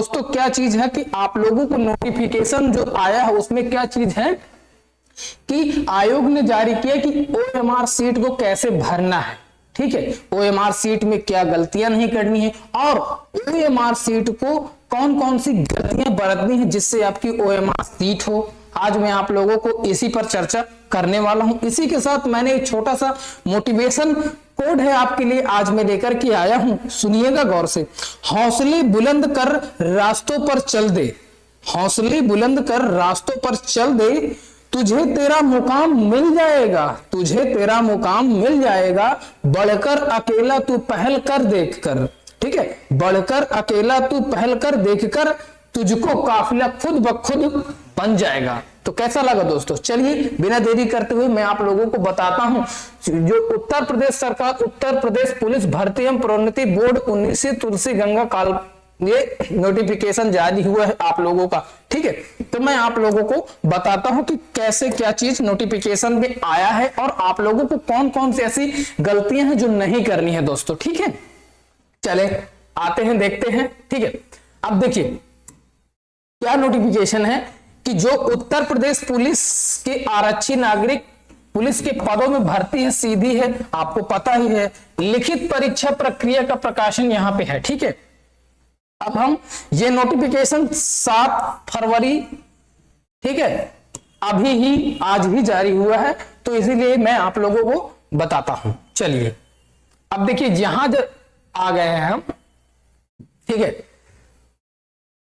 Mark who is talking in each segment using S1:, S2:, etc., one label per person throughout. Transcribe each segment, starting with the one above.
S1: दोस्तों क्या चीज है कि आप लोगों को नोटिफिकेशन जो आया है उसमें क्या चीज है कि आयोग ने जारी किया कि ओएमआर सीट को कैसे भरना है। ठीक है, ओएमआर सीट में क्या गलतियां नहीं करनी है और ओएमआर सीट को कौन कौन सी गलतियां बरतनी है जिससे आपकी ओएमआर सीट हो। आज मैं आप लोगों को इसी पर चर्चा करने वाला हूं। इसी के साथ मैंने एक छोटा सा मोटिवेशन कोड है आपके लिए आज मैं लेकर के आया हूं, सुनिएगा गौर से। हौसले बुलंद कर रास्तों पर चल दे, हौसले बुलंद कर रास्तों पर चल दे, तुझे तेरा मुकाम मिल जाएगा, तुझे तेरा मुकाम मिल जाएगा, बढ़कर अकेला तू पहल कर देखकर। ठीक है, बढ़कर अकेला तू पहल कर देखकर तुझको काफिला खुद ब खुद बन जाएगा। तो कैसा लगा दोस्तों? चलिए बिना देरी करते हुए मैं आप लोगों को बताता हूं जो उत्तर प्रदेश सरकार, उत्तर प्रदेश पुलिस भर्ती एवं प्रोन्नति बोर्ड 19 तुलसी गंगा काल ये नोटिफिकेशन जारी हुआ है आप लोगों का। ठीक है, तो मैं आप लोगों को बताता हूं कि कैसे क्या चीज नोटिफिकेशन में आया है और आप लोगों को कौन कौन सी ऐसी गलतियां हैं जो नहीं करनी है दोस्तों। ठीक है, चले आते हैं देखते हैं। ठीक है, अब देखिए क्या नोटिफिकेशन है कि जो उत्तर प्रदेश पुलिस के आरक्षी नागरिक पुलिस के पदों में भर्ती है, सीधी है, आपको पता ही है। लिखित परीक्षा प्रक्रिया का प्रकाशन यहां पे है। ठीक है, अब हम ये नोटिफिकेशन 7 फरवरी, ठीक है, अभी ही आज ही जारी हुआ है, तो इसीलिए मैं आप लोगों को बताता हूं। चलिए अब देखिए यहां आ गए हैं हम। ठीक है,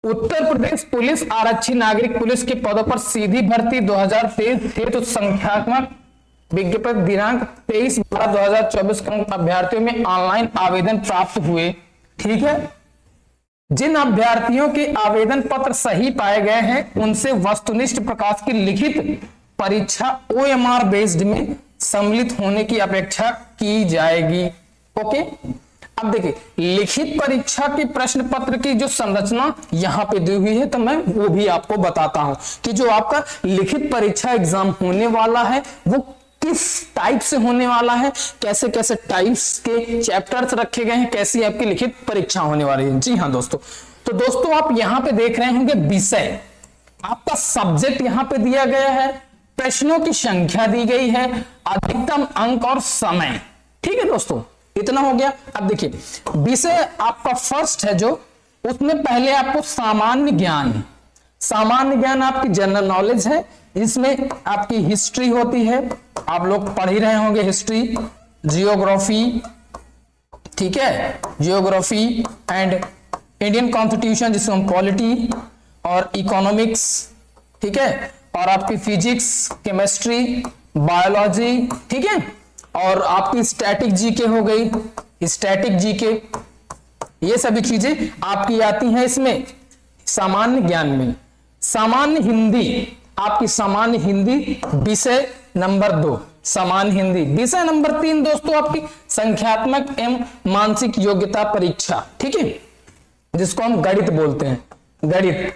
S1: उत्तर प्रदेश पुलिस आरक्षी नागरिक पुलिस के पदों पर सीधी भर्ती 2023 हेतु संख्यात्मक विज्ञप्ति दिनांक 23/12/2024 को अभ्यर्थियों में ऑनलाइन आवेदन प्राप्त हुए। ठीक है, जिन अभ्यर्थियों के आवेदन पत्र सही पाए गए हैं उनसे वस्तुनिष्ठ प्रकार की लिखित परीक्षा ओएमआर बेस्ड में सम्मिलित होने की अपेक्षा की जाएगी। ओके, अब देखिए लिखित परीक्षा के प्रश्न पत्र की जो संरचना यहां पे दी हुई है तो मैं वो भी आपको बताता हूं कि जो आपका लिखित परीक्षा एग्जाम होने वाला है वो किस टाइप से होने वाला है, कैसे कैसे टाइप्स के चैप्टर्स रखे गए हैं, कैसी आपकी लिखित परीक्षा होने वाली है। जी हाँ दोस्तों, तो दोस्तों आप यहां पे देख रहे होंगे विषय, आपका सब्जेक्ट यहां पे दिया गया है, प्रश्नों की संख्या दी गई है, अधिकतम अंक और समय। ठीक है दोस्तों, इतना हो गया। अब देखिए विषय आपका फर्स्ट है जो, उसमें पहले आपको सामान्य ज्ञान, सामान्य ज्ञान आपकी जनरल नॉलेज है, इसमें आपकी हिस्ट्री होती है, आप लोग पढ़ ही रहे होंगे हिस्ट्री, जियोग्राफी, ठीक है, जियोग्राफी एंड इंडियन कॉन्स्टिट्यूशन जिसको हम पॉलिटी, और इकोनॉमिक्स, ठीक है, और आपकी फिजिक्स, केमिस्ट्री, बायोलॉजी, ठीक है, और आपकी स्टैटिक जीके हो गई, स्टैटिक जीके, ये सभी चीजें आपकी आती हैं इसमें सामान्य ज्ञान में। सामान्य हिंदी, आपकी सामान्य हिंदी विषय नंबर 2, सामान्य हिंदी। विषय नंबर 3 दोस्तों आपकी संख्यात्मक एवं मानसिक योग्यता परीक्षा, ठीक है, जिसको हम गणित बोलते हैं, गणित,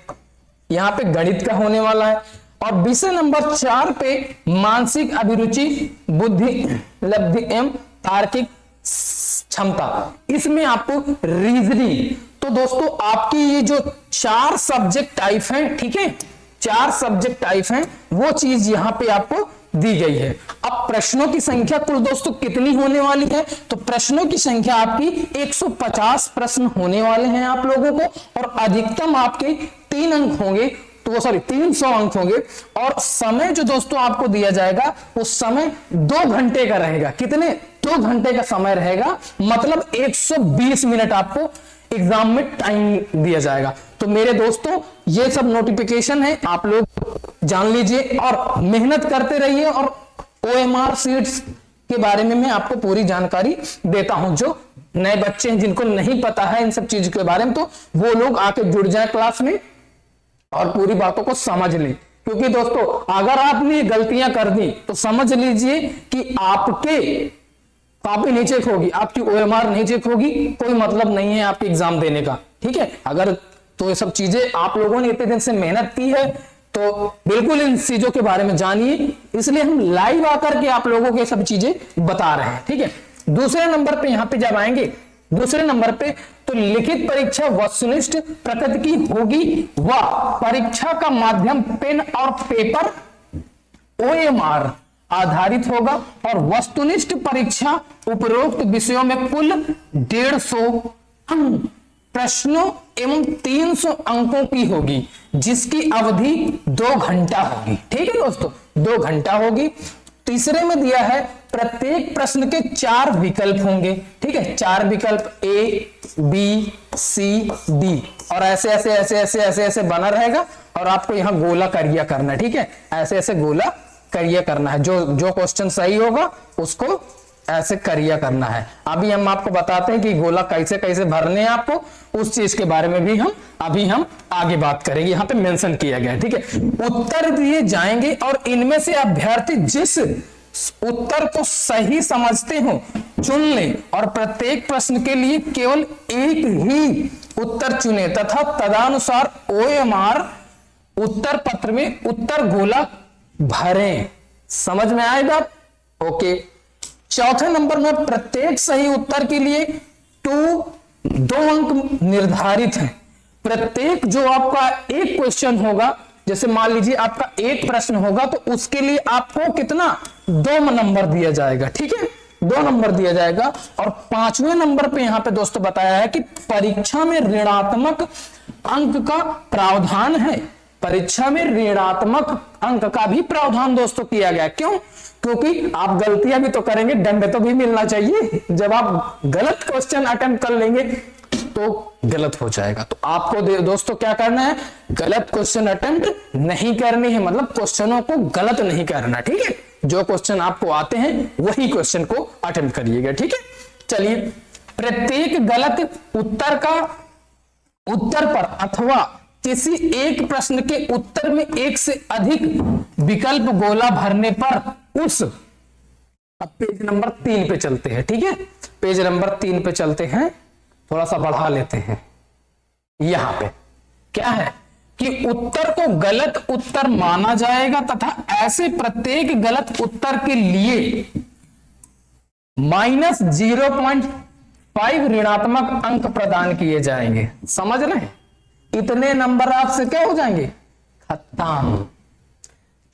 S1: यहां पे गणित का होने वाला है। और विषय नंबर 4 पे मानसिक अभिरुचि, बुद्धि लब्धि एवं तार्किक क्षमता, इसमें आपको रीजनिंग। तो दोस्तों आपकी ये जो 4 सब्जेक्ट टाइप हैं, ठीक है, 4 सब्जेक्ट टाइप हैं, वो चीज यहां पे आपको दी गई है। अब प्रश्नों की संख्या कुल दोस्तों कितनी होने वाली है, तो प्रश्नों की संख्या आपकी 150 प्रश्न होने वाले हैं आप लोगों को, और अधिकतम आपके 3 अंक होंगे, तो सॉरी 300 अंक होंगे। और समय जो दोस्तों आपको दिया जाएगा वो समय 2 घंटे का रहेगा। कितने? 2 घंटे का समय रहेगा, मतलब 120 मिनट आपको एग्जाम में टाइम दिया जाएगा। तो मेरे दोस्तों ये सब नोटिफिकेशन है, आप लोग जान लीजिए और मेहनत करते रहिए। और ओएमआर सीट्स के बारे में मैं आपको पूरी जानकारी देता हूं। जो नए बच्चे हैं जिनको नहीं पता है इन सब चीजों के बारे में, तो वो लोग आके जुड़ जाए क्लास में और पूरी बातों को समझ लें। क्योंकि दोस्तों अगर आपने गलतियां कर दी तो समझ लीजिए कि आपके कॉपी नहीं चेक होगी, आपकी ओएमआर नहीं चेक होगी, कोई मतलब नहीं है आपके एग्जाम देने का। ठीक है, अगर तो ये सब चीजें आप लोगों ने इतने दिन से मेहनत की है तो बिल्कुल इन चीजों के बारे में जानिए, इसलिए हम लाइव आकर के आप लोगों को ये सब चीजें बता रहे हैं। ठीक है, दूसरे नंबर पे यहां पे जब आएंगे दूसरे नंबर पे तो लिखित परीक्षा वस्तुनिष्ठ प्रकृति की होगी व परीक्षा का माध्यम पेन और पेपर OMR आधारित होगा और वस्तुनिष्ठ परीक्षा उपरोक्त विषयों में कुल 150 प्रश्नों एवं 300 अंकों की होगी जिसकी अवधि 2 घंटा होगी। ठीक है दोस्तों, 2 घंटा होगी। तीसरे में दिया है प्रत्येक प्रश्न के 4 विकल्प होंगे। ठीक है, 4 विकल्प A B C D और ऐसे ऐसे ऐसे ऐसे ऐसे ऐसे बना रहेगा और आपको यहां गोला करिया करना है। ठीक है, ऐसे ऐसे गोला करिया करना है, जो क्वेश्चन सही होगा उसको ऐसे करिया करना है। अभी हम आपको बताते हैं कि गोला कैसे कैसे भरने हैं आपको, उस चीज के बारे में भी हम आगे बात करेंगे। यहाँ पे मेंशन किया गया है। ठीक है, उत्तर दिए जाएंगे और इनमें से अभ्यर्थी जिस उत्तर को सही समझते हो चुन लें और प्रत्येक प्रश्न के लिए केवल एक ही उत्तर चुने तथा तदनुसार OMR उत्तर पत्र में उत्तर गोला भरें। समझ में आए बात? ओके। चौथे नंबर में प्रत्येक सही उत्तर के लिए 2 अंक निर्धारित हैं। प्रत्येक जो आपका एक क्वेश्चन होगा, जैसे मान लीजिए आपका एक प्रश्न होगा तो उसके लिए आपको कितना 2 नंबर दिया जाएगा। ठीक है, 2 नंबर दिया जाएगा। और 5वें नंबर पे यहां पे दोस्तों बताया है कि परीक्षा में ऋणात्मक अंक का प्रावधान है। परीक्षा में ऋणात्मक अंक का भी प्रावधान दोस्तों किया गया। क्यों? क्योंकि आप गलतियां भी तो करेंगे, दंड तो भी मिलना चाहिए। जब आप गलत क्वेश्चन अटेम्प्ट कर लेंगे तो गलत हो जाएगा। तो आपको दोस्तों क्या करना है, गलत क्वेश्चन अटेम्प्ट नहीं करनी है, मतलब क्वेश्चनों को गलत नहीं करना। ठीक है, जो क्वेश्चन आपको आते हैं वही क्वेश्चन को अटेम्प्ट करिएगा। ठीक है, चलिए। प्रत्येक गलत उत्तर पर अथवा किसी एक प्रश्न के उत्तर में एक से अधिक विकल्प गोला भरने पर उस, अब पेज नंबर 3 पे चलते हैं। ठीक है, पेज नंबर 3 पे चलते हैं, थोड़ा सा बढ़ा लेते हैं। यहां पे क्या है कि उत्तर को गलत उत्तर माना जाएगा तथा ऐसे प्रत्येक गलत उत्तर के लिए -0.5 ऋणात्मक अंक प्रदान किए जाएंगे। समझ रहे हैं? इतने नंबर आपसे क्या हो जाएंगे, खत्म।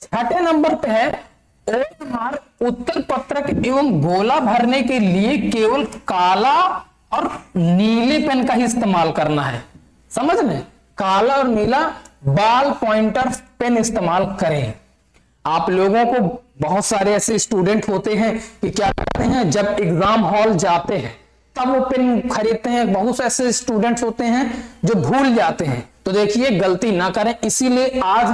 S1: छठे नंबर पे है OMR उत्तर पत्रक एवं गोला भरने के लिए केवल काला और नीले पेन का ही इस्तेमाल करना है। समझ लें, काला और नीला बॉल पॉइंटर पेन इस्तेमाल करें। आप लोगों को बहुत सारे ऐसे स्टूडेंट होते हैं कि क्या करते हैं, जब एग्जाम हॉल जाते हैं तब वो पेन खरीदते हैं। बहुत से ऐसे स्टूडेंट्स होते हैं जो भूल जाते हैं। तो देखिए, गलती ना करें, इसीलिए आज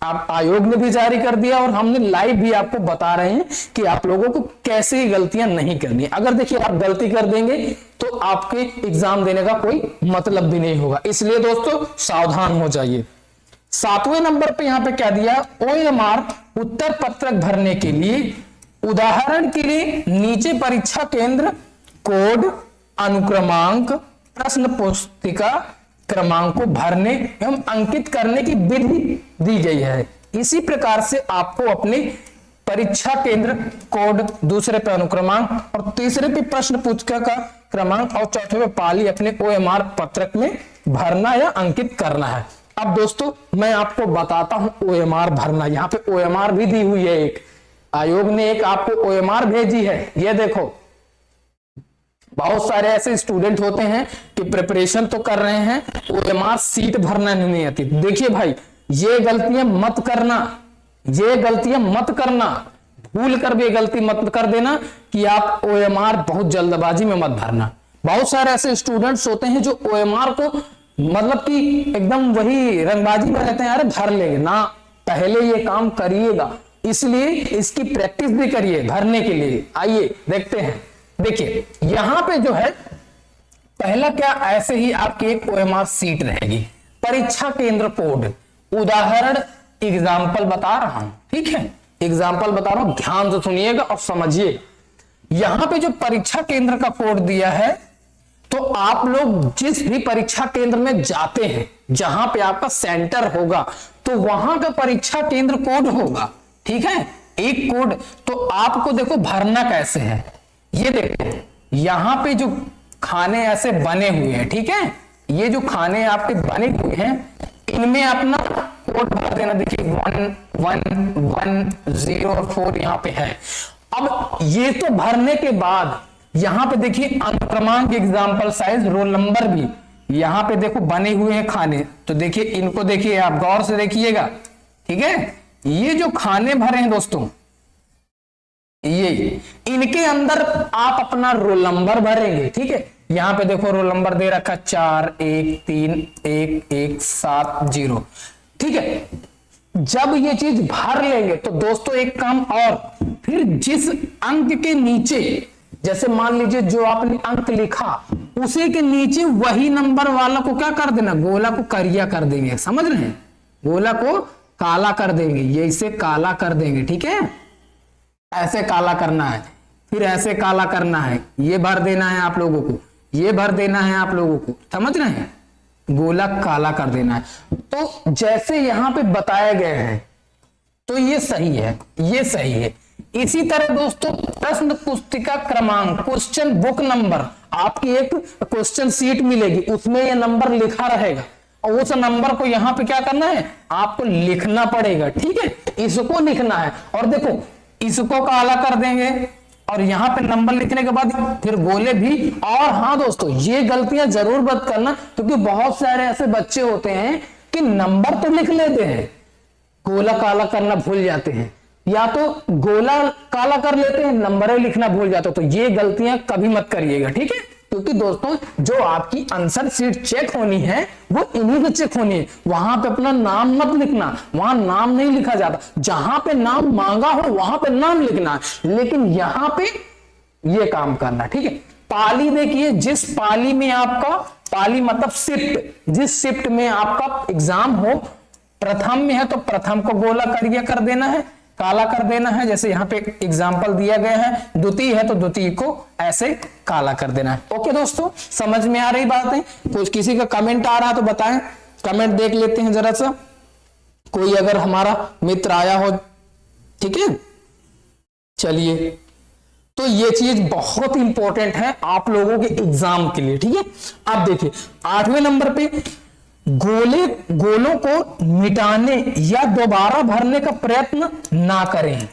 S1: आप आयोग ने भी जारी कर दिया और हमने लाइव भी आपको बता रहे हैं कि आप लोगों को कैसे गलतियां नहीं करनी। अगर देखिए आप गलती कर देंगे तो आपके एग्जाम देने का कोई मतलब भी नहीं होगा। इसलिए दोस्तों सावधान हो जाइए। 7वें नंबर पे यहां पे क्या दिया, OMR उत्तर पत्रक भरने के लिए उदाहरण के लिए नीचे परीक्षा केंद्र, कोड, अनुक्रमांक, प्रश्न पुस्तिका क्रमांक को भरने एवं अंकित करने की विधि दी गई है। इसी प्रकार से आपको अपने परीक्षा केंद्र, कोड, दूसरे पे अनुक्रमांक और तीसरे पे प्रश्न पुस्तिका का क्रमांक और चौथे पे पाली अपने OMR पत्रक में भरना या अंकित करना है। अब दोस्तों मैं आपको बताता हूं OMR भरना। यहाँ पे OMR भी दी हुई है, एक आयोग ने एक आपको OMR भेजी है। ये देखो, बहुत सारे ऐसे स्टूडेंट होते हैं कि प्रिपरेशन तो कर रहे हैं, OMR सीट भरना नहीं आती। देखिए भाई, ये गलतियां मत करना, ये गलतियां मत करना, भूल कर भी गलती मत कर देना कि आप OMR बहुत जल्दबाजी में मत भरना। बहुत सारे ऐसे स्टूडेंट्स होते हैं जो OMR को मतलब कि एकदम वही रंगबाजी में रहते हैं, अरे भर लेंगे ना, पहले ये काम करिएगा। इसलिए इसकी प्रैक्टिस भी करिए भरने के लिए। आइए देखते हैं। देखिए यहां पे जो है पहला क्या, ऐसे ही आपकी एक OMR सीट रहेगी, परीक्षा केंद्र कोड, उदाहरण एग्जाम्पल बता रहा हूं। ठीक है, एग्जाम्पल बता रहा हूं, ध्यान से सुनिएगा और समझिए। यहां पे जो परीक्षा केंद्र का कोड दिया है, तो आप लोग जिस भी परीक्षा केंद्र में जाते हैं, जहां पे आपका सेंटर होगा, तो वहां का परीक्षा केंद्र कोड होगा। ठीक है, एक कोड। तो आपको देखो भरना कैसे है, ये देखो यहां पे जो खाने ऐसे बने हुए हैं, ठीक है, ये जो खाने आपके बने हुए हैं इनमें अपना कोड भर देना। देखिए 1 1 1 0 4 यहाँ पे है। अब ये तो भरने के बाद यहाँ पे देखिए अंक क्रमांक, एग्जाम्पल साइज, रोल नंबर भी यहाँ पे देखो बने हुए हैं खाने। तो देखिए इनको देखिए, आप गौर से देखिएगा, ठीक है। ये जो खाने भरे हैं दोस्तों, ये इनके अंदर आप अपना रोल नंबर भरेंगे, ठीक है। यहां पे देखो रोल नंबर दे रखा 4 1 3 1 1 7 0, ठीक है। जब ये चीज भर लेंगे तो दोस्तों एक काम और, फिर जिस अंक के नीचे, जैसे मान लीजिए जो आपने अंक लिखा उसी के नीचे वही नंबर वाला को क्या कर देना, गोला को करिया कर देंगे, समझ रहे हैं, गोला को काला कर देंगे, ये इसे काला कर देंगे, ठीक है। ऐसे काला करना है, फिर ऐसे काला करना है, ये भर देना है आप लोगों को, ये भर देना है आप लोगों को, समझ रहे हैं, गोला काला कर देना है। तो जैसे यहां पे बताया गया है तो ये सही है, ये सही है। इसी तरह दोस्तों प्रश्न पुस्तिका क्रमांक, क्वेश्चन बुक नंबर, आपकी एक क्वेश्चन सीट मिलेगी, उसमें ये नंबर लिखा रहेगा और उस नंबर को यहां पे क्या करना है, आपको लिखना पड़ेगा, ठीक है, इसको लिखना है। और देखो इसको काला कर देंगे और यहां पे नंबर लिखने के बाद फिर गोले भी। और हाँ दोस्तों ये गलतियां जरूर मत करना, क्योंकि बहुत सारे ऐसे बच्चे होते हैं कि नंबर तो लिख लेते हैं, गोला काला करना भूल जाते हैं, या तो गोला काला कर लेते हैं, नंबर लिखना भूल जाते हो। तो ये गलतियां कभी मत करिएगा, ठीक है, क्योंकि दोस्तों जो आपकी आंसर शीट चेक होनी है वो इन्हीं पे चेक होनी है। वहां पे अपना नाम मत लिखना, वहां नाम नहीं लिखा जाता, जहां पे नाम मांगा हो वहां पे नाम लिखना है, लेकिन यहां पे ये काम करना, ठीक है। पाली देखिए, जिस पाली में आपका, पाली मतलब शिफ्ट, जिस शिफ्ट में आपका एग्जाम हो, प्रथम में है तो प्रथम को गोला करिया कर देना है, काला कर देना है, जैसे यहाँ पे एग्जाम्पल दिया गया है। द्वितीय है तो द्वितीय को ऐसे काला कर देना है। ओके दोस्तों, समझ में आ रही बात है? कुछ किसी का कमेंट आ रहा तो बताएं, कमेंट देख लेते हैं जरा सा, कोई अगर हमारा मित्र आया हो, ठीक है। चलिए, तो ये चीज बहुत इंपॉर्टेंट है आप लोगों के एग्जाम के लिए, ठीक है। अब देखिए 8वें नंबर पे, गोलों को मिटाने या दोबारा भरने का प्रयत्न ना करें।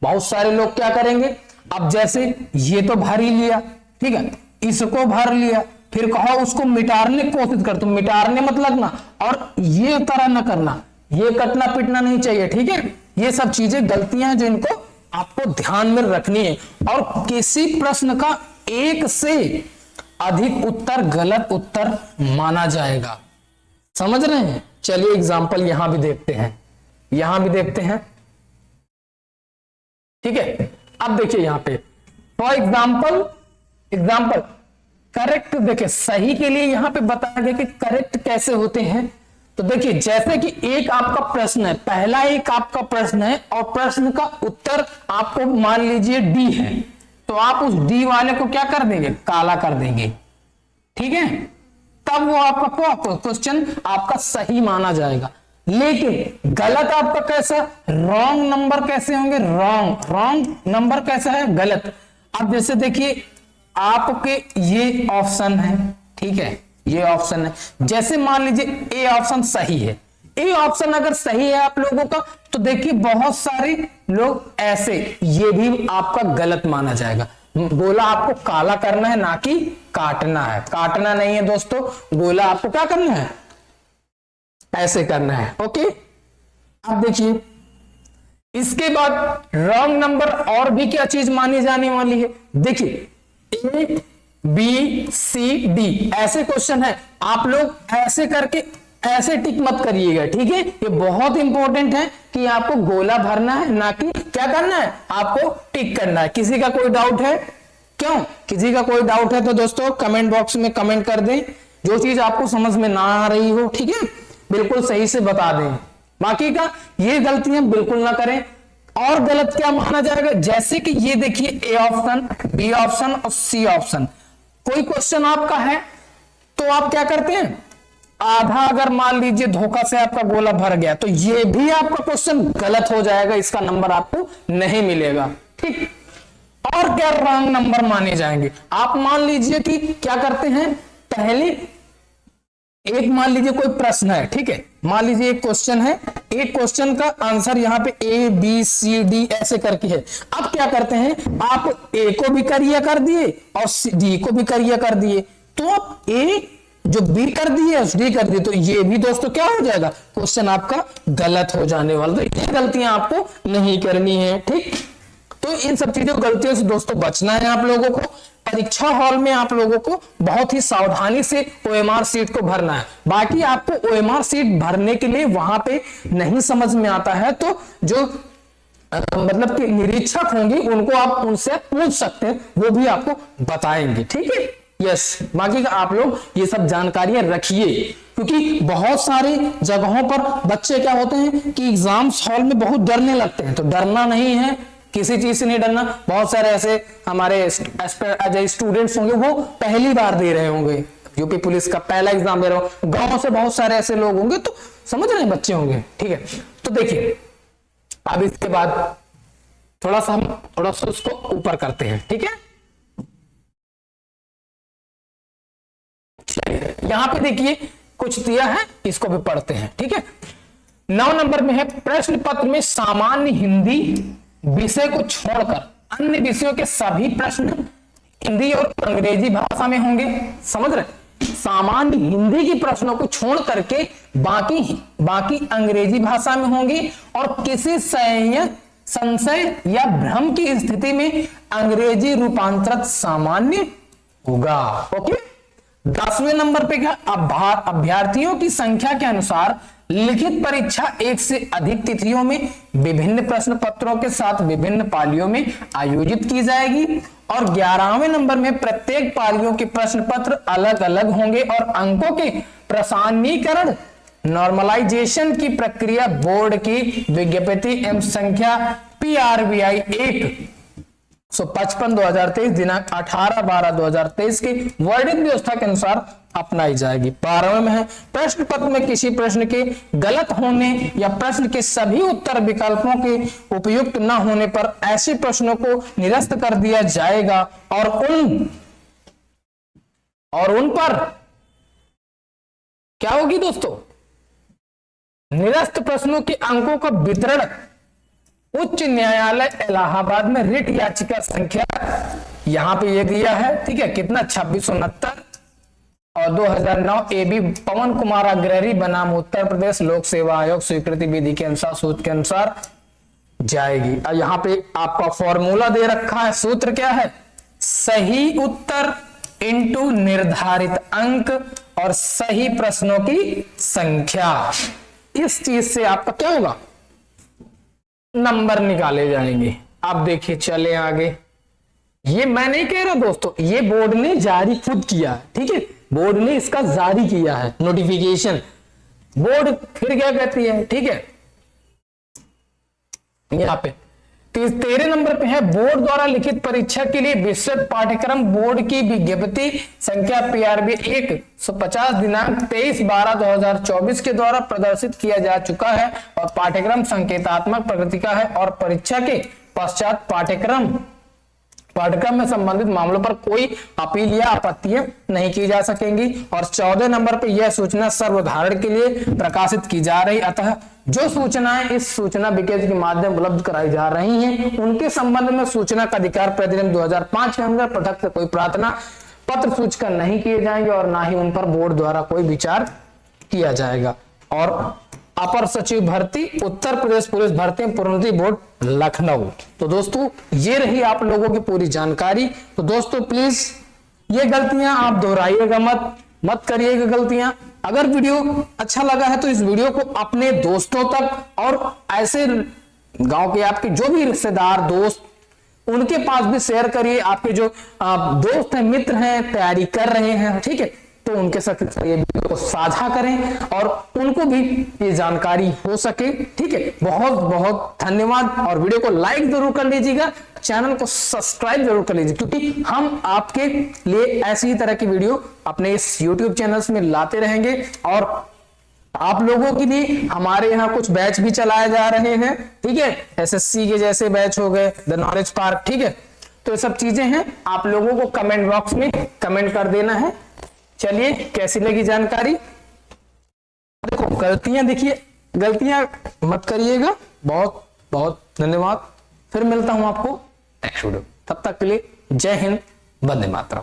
S1: बहुत सारे लोग क्या करेंगे, अब जैसे ये तो भर ही लिया, ठीक है, इसको भर लिया, फिर कहो उसको मिटाने की कोशिश कर, तो मिटाने मत लगना और ये तरह ना करना, ये कटना पिटना नहीं चाहिए, ठीक है। ये सब चीजें गलतियां हैं जो इनको आपको ध्यान में रखनी है। और किसी प्रश्न का एक से अधिक उत्तर गलत उत्तर माना जाएगा, समझ रहे हैं। चलिए एग्जाम्पल यहां भी देखते हैं, यहां भी देखते हैं, ठीक है। अब देखिए यहां पे फॉर एग्जाम्पल करेक्ट, देखिए सही के लिए यहां पे बताया गया कि करेक्ट कैसे होते हैं। तो देखिए जैसे कि एक आपका प्रश्न है, पहला एक आपका प्रश्न है और प्रश्न का उत्तर आपको मान लीजिए डी है, तो आप उस डी वाले को क्या कर देंगे, काला कर देंगे, ठीक है, तब वो आपका क्वेश्चन आपका सही माना जाएगा। लेकिन गलत आपका कैसा, रॉन्ग नंबर कैसे होंगे, रॉन्ग नंबर कैसा है, गलत। अब जैसे देखिए आपके ये ऑप्शन है, ठीक है, ये ऑप्शन है, जैसे मान लीजिए ए ऑप्शन सही है, ए ऑप्शन अगर सही है आप लोगों का, तो देखिए बहुत सारे लोग ऐसे, ये भी आपका गलत माना जाएगा। गोला आपको काला करना है ना कि काटना है, काटना नहीं है दोस्तों, गोला आपको क्या करना है, ऐसे करना है, ओके। अब देखिए इसके बाद रॉन्ग नंबर और भी क्या चीज मानी जाने वाली है, देखिए ए बी सी डी ऐसे क्वेश्चन है, आप लोग ऐसे करके ऐसे टिक मत करिएगा, ठीक है। ये बहुत इंपॉर्टेंट है कि आपको गोला भरना है ना कि क्या करना है, आपको टिक करना है। किसी का कोई डाउट है, क्यों किसी का कोई डाउट है तो दोस्तों कमेंट बॉक्स में कमेंट कर दें, जो चीज आपको समझ में ना आ रही हो, ठीक है, बिल्कुल सही से बता दें। बाकी का ये गलतियां बिल्कुल ना करें। और गलत क्या माना जाएगा, जैसे कि ये देखिए ए ऑप्शन, बी ऑप्शन और सी ऑप्शन, कोई क्वेश्चन आपका है तो आप क्या करते हैं, आधा अगर मान लीजिए धोखा से आपका गोला भर गया तो ये भी आपका क्वेश्चन गलत हो जाएगा, इसका नंबर आपको नहीं मिलेगा, ठीक। और क्या रॉन्ग नंबर माने जाएंगे। आप मान लीजिए कि क्या करते हैं, पहले एक मान लीजिए कोई प्रश्न है, ठीक है, मान लीजिए एक क्वेश्चन है, एक क्वेश्चन का आंसर यहाँ पे ए बी सी डी ऐसे करके है। अब क्या करते हैं, आप ए को भी करिए कर दिए और डी को भी करिए कर दिए, तो ए जो बी कर दिए डी कर दिए, तो ये भी दोस्तों क्या हो जाएगा, क्वेश्चन आपका गलत हो जाने वाला। तो ये गलतियां आपको नहीं करनी है, ठीक। तो इन सब चीजों गलतियों से दोस्तों बचना है आप लोगों को। परीक्षा हॉल में आप लोगों को बहुत ही सावधानी से ओएमआर सीट को भरना है। बाकी आपको ओएमआर सीट भरने के लिए वहां पे नहीं समझ में आता है तो जो मतलब कि निरीक्षक होंगे उनको आप उनसे पूछ सकते हैं, वो भी आपको बताएंगे, ठीक है। यस, बाकी का आप लोग ये सब जानकारियां रखिए, क्योंकि बहुत सारी जगहों पर बच्चे क्या होते हैं कि एग्जाम्स हॉल में बहुत डरने लगते हैं। तो डरना नहीं है, किसी चीज से नहीं डरना। बहुत सारे ऐसे हमारे स्टूडेंट्स होंगे वो पहली बार दे रहे होंगे, यूपी पुलिस का पहला एग्जाम दे रहे हो, गांव से बहुत सारे ऐसे लोग होंगे, तो समझ रहे हैं बच्चे होंगे, ठीक है। तो देखिए अब इसके बाद थोड़ा सा उसको ऊपर करते हैं, ठीक है। यहां पे देखिए कुछ दिया है, इसको भी पढ़ते हैं, ठीक है। 9 नंबर में है, प्रश्न पत्र में सामान्य हिंदी विषय को छोड़कर अन्य विषयों के सभी प्रश्न हिंदी और अंग्रेजी भाषा में होंगे। समझ रहे, सामान्य हिंदी के प्रश्नों को छोड़ करके बाकी अंग्रेजी भाषा में होंगे और किसी संशय या भ्रम की स्थिति में अंग्रेजी रूपांतरित सामान्य होगा। ओके। 10वें नंबर पे क्या, अभ्यर्थियों की संख्या के अनुसार लिखित परीक्षा एक से अधिक तिथियों में विभिन्न प्रश्न पत्रों के साथ विभिन्न पालियों में आयोजित की जाएगी। और 11वें नंबर में प्रत्येक पालियों के प्रश्न पत्र अलग अलग होंगे और अंकों के प्रसारणीकरण नॉर्मलाइजेशन की प्रक्रिया बोर्ड की विज्ञप्ति एवं संख्या PRBI 155 2023 दिनांक 18/12/2023 की वर्णित व्यवस्था के अनुसार अपनाई जाएगी। 12वें में है, प्रश्न पत्र में किसी प्रश्न के गलत होने या प्रश्न के सभी उत्तर विकल्पों के उपयुक्त न होने पर ऐसे प्रश्नों को निरस्त कर दिया जाएगा और उन पर क्या होगी दोस्तों, निरस्त प्रश्नों के अंकों का वितरण उच्च न्यायालय इलाहाबाद में रिट याचिका संख्या यहां पे ये दिया है, ठीक है, कितना 2669 और 2009 AB पवन कुमार अग्रहरी बनाम उत्तर प्रदेश लोक सेवा आयोग स्वीकृति विधि के अनुसार सूत्र के अनुसार जाएगी। और यहाँ पे आपका फॉर्मूला दे रखा है, सूत्र क्या है, सही उत्तर इंटू निर्धारित अंक और सही प्रश्नों की संख्या। इस चीज से आपका क्या होगा, नंबर निकाले जाएंगे। अब देखिए चले आगे, ये मैं नहीं कह रहा दोस्तों, ये बोर्ड ने जारी खुद किया है, ठीक है, बोर्ड ने इसका जारी किया है नोटिफिकेशन। बोर्ड फिर क्या कहती है, ठीक है, यहां पे 13 नंबर पे है, बोर्ड द्वारा लिखित परीक्षा के लिए विस्तृत पाठ्यक्रम बोर्ड की विज्ञप्ति संख्या PRB 150 दिनांक 23/12/2024 के द्वारा प्रदर्शित किया जा चुका है और पाठ्यक्रम संकेतात्मक प्रकृति का है और परीक्षा के पश्चात पाठ्यक्रम में संबंधित मामलों पर कोई अपील या आपत्तियां नहीं की जा सकेंगी। और 14 नंबर पर यह सूचना सर्वधारण के लिए प्रकाशित की जा रही, अतः जो सूचनाएं इस सूचना विकेंद्र के माध्यम उपलब्ध कराई जा रही हैं उनके संबंध में सूचना का अधिकार प्रतिनियम 2005 के अंदर पृथक से कोई प्रार्थना पत्र सूचना नहीं किए जाएंगे और ना ही उन पर बोर्ड द्वारा कोई विचार किया जाएगा। और अपर सचिव भर्ती उत्तर प्रदेश पुलिस भर्ती प्रोन्नति बोर्ड लखनऊ। तो दोस्तों ये रही आप लोगों की पूरी जानकारी। तो दोस्तों प्लीज ये गलतियां आप दोहराइएगा मत करिएगा गलतियां। अगर वीडियो अच्छा लगा है तो इस वीडियो को अपने दोस्तों तक और ऐसे गांव के आपके जो भी रिश्तेदार दोस्त उनके पास भी शेयर करिए। आपके जो दोस्त हैं मित्र हैं तैयारी कर रहे हैं, ठीक है, तो उनके साथ ये वीडियो को साझा करें और उनको भी ये जानकारी हो सके, ठीक है। बहुत बहुत धन्यवाद और वीडियो को लाइक जरूर कर लीजिएगा, चैनल को सब्सक्राइब जरूर कर लीजिए, क्योंकि हम आपके लिए ऐसी ही तरह की वीडियो अपने इस YouTube चैनल में लाते रहेंगे। और आप लोगों के लिए हमारे यहाँ कुछ बैच भी चलाए जा रहे हैं, ठीक है, SSC के जैसे बैच हो गए, द नॉलेज पार्क, ठीक है। तो ये सब चीजें हैं, आप लोगों को कमेंट बॉक्स में कमेंट कर देना है। चलिए, कैसी लगी जानकारी? देखो गलतियां, देखिए गलतियां मत करिएगा। बहुत बहुत धन्यवाद। फिर मिलता हूं आपको नेक्स्ट वीडियो। तब तक के लिए जय हिंद, वंदे मातरम।